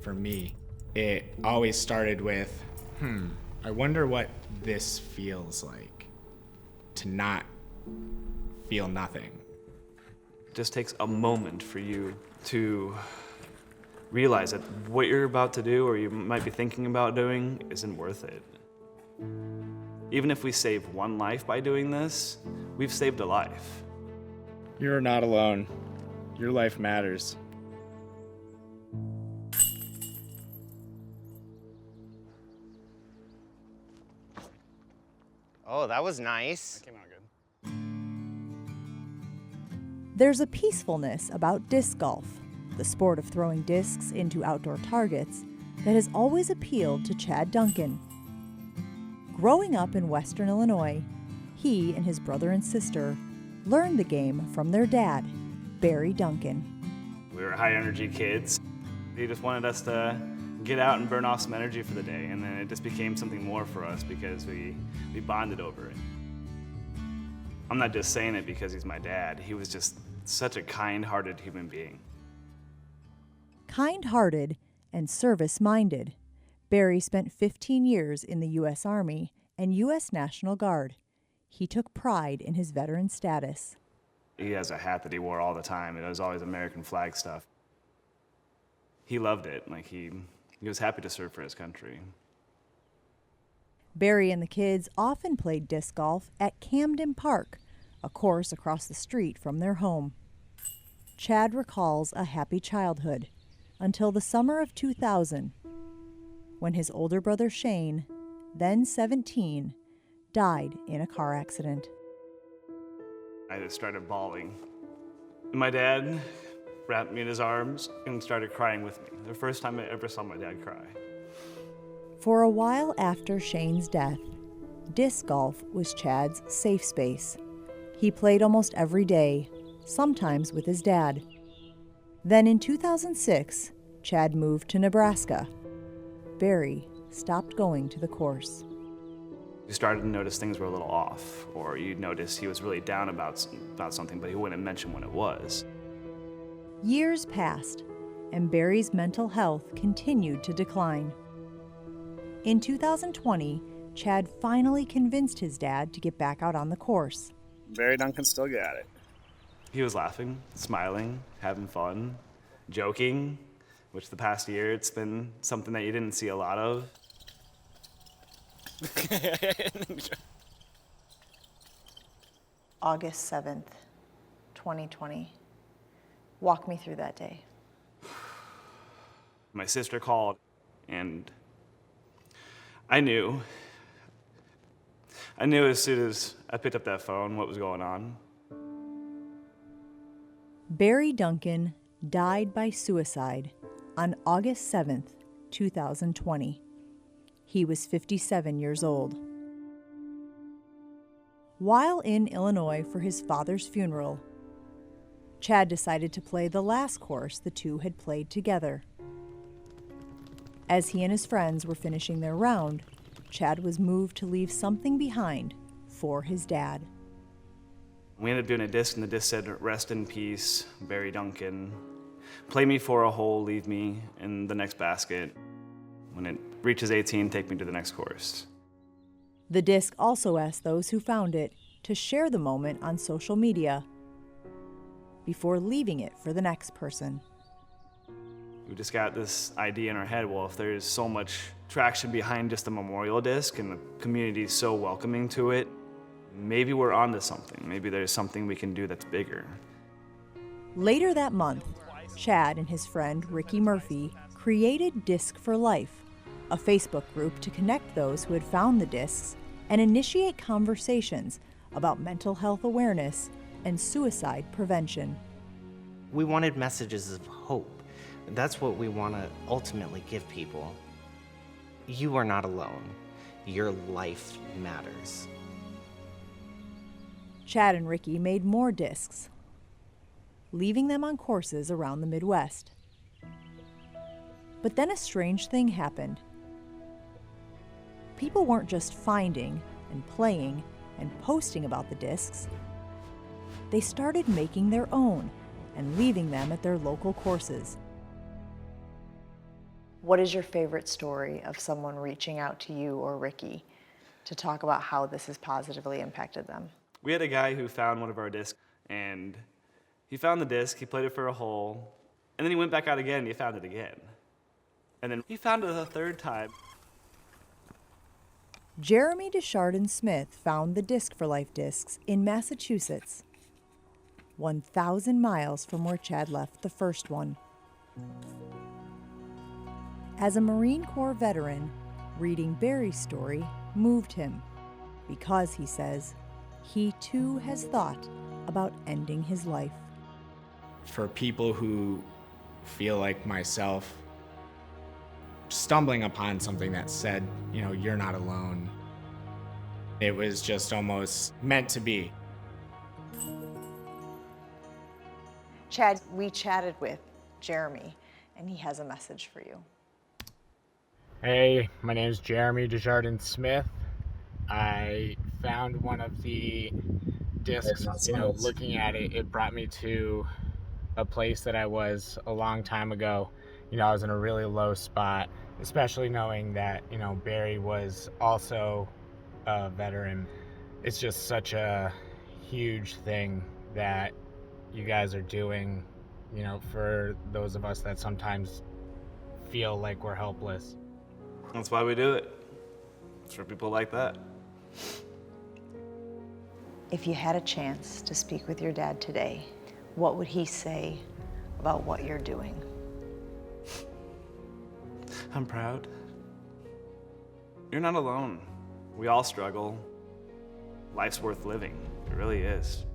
For me, it always started with, I wonder what this feels like to not feel nothing. It just takes a moment for you to realize that what you're about to do or you might be thinking about doing isn't worth it. Even if we save one life by doing this, we've saved a life. You're not alone. Your life matters. Oh, that was nice. That came out good. There's a peacefulness about disc golf, the sport of throwing discs into outdoor targets, that has always appealed to Chad Duncan. Growing up in Western Illinois, he and his brother and sister learned the game from their dad, Barry Duncan. We were high-energy kids. He just wanted us to get out and burn off some energy for the day, and then it just became something more for us because we bonded over it. I'm not just saying it because he's my dad. He was just such a kind-hearted human being. Kind-hearted and service-minded, Barry spent 15 years in the U.S. Army and U.S. National Guard. He took pride in his veteran status. He has a hat that he wore all the time. It was always American flag stuff. He loved it. Like he was happy to serve for his country. Barry and the kids often played disc golf at Camden Park, a course across the street from their home. Chad recalls a happy childhood until the summer of 2000, when his older brother Shane, then 17, died in a car accident. I just started bawling. My dad wrapped me in his arms and started crying with me. The first time I ever saw my dad cry. For a while after Shane's death, disc golf was Chad's safe space. He played almost every day, sometimes with his dad. Then in 2006, Chad moved to Nebraska. Barry stopped going to the course. You started to notice things were a little off, or you'd notice he was really down about something, but he wouldn't mention what it was. Years passed, and Barry's mental health continued to decline. In 2020, Chad finally convinced his dad to get back out on the course. Barry Duncan still got it. He was laughing, smiling, having fun, joking, which the past year it's been something that you didn't see a lot of. August 7th, 2020. Walk me through that day. My sister called, and I knew as soon as I picked up that phone what was going on. Barry Duncan died by suicide on August 7th, 2020. He was 57 years old. While in Illinois for his father's funeral, Chad decided to play the last course the two had played together. As he and his friends were finishing their round, Chad was moved to leave something behind for his dad. We ended up doing a disc, and the disc said, "Rest in peace, Barry Duncan. Play me for a hole, leave me in the next basket. When it reaches 18, take me to the next course." The disc also asked those who found it to share the moment on social media before leaving it for the next person. We just got this idea in our head, well, if there's so much traction behind just a memorial disc and the community is so welcoming to it, maybe we're onto something. Maybe there's something we can do that's bigger. Later that month, Chad and his friend Ricky Murphy created Disc for Life, a Facebook group to connect those who had found the discs and initiate conversations about mental health awareness and suicide prevention. We wanted messages of hope. That's what we want to ultimately give people. You are not alone. Your life matters. Chad and Ricky made more discs, leaving them on courses around the Midwest. But then a strange thing happened. People weren't just finding and playing and posting about the discs. They started making their own and leaving them at their local courses. What is your favorite story of someone reaching out to you or Ricky to talk about how this has positively impacted them? We had a guy who found one of our discs, and he found the disc, he played it for a hole, and then he went back out again and he found it again. And then he found it a third time. Jeremy Desjardins Smith found the Disc for Life discs in Massachusetts, 1,000 miles from where Chad left the first one. As a Marine Corps veteran, reading Barry's story moved him because, he says, he too has thought about ending his life. For people who feel like myself, stumbling upon something that said, you're not alone, it was just almost meant to be. Chad, we chatted with Jeremy, and he has a message for you. Hey, my name is Jeremy Desjardins Smith. I found one of the discs, looking at it, it brought me to a place that I was a long time ago. I was in a really low spot, especially knowing that, Barry was also a veteran. It's just such a huge thing that you guys are doing, for those of us that sometimes feel like we're helpless. That's why we do it. It's for people like that. If you had a chance to speak with your dad today, what would he say about what you're doing? I'm proud. You're not alone. We all struggle. Life's worth living. It really is.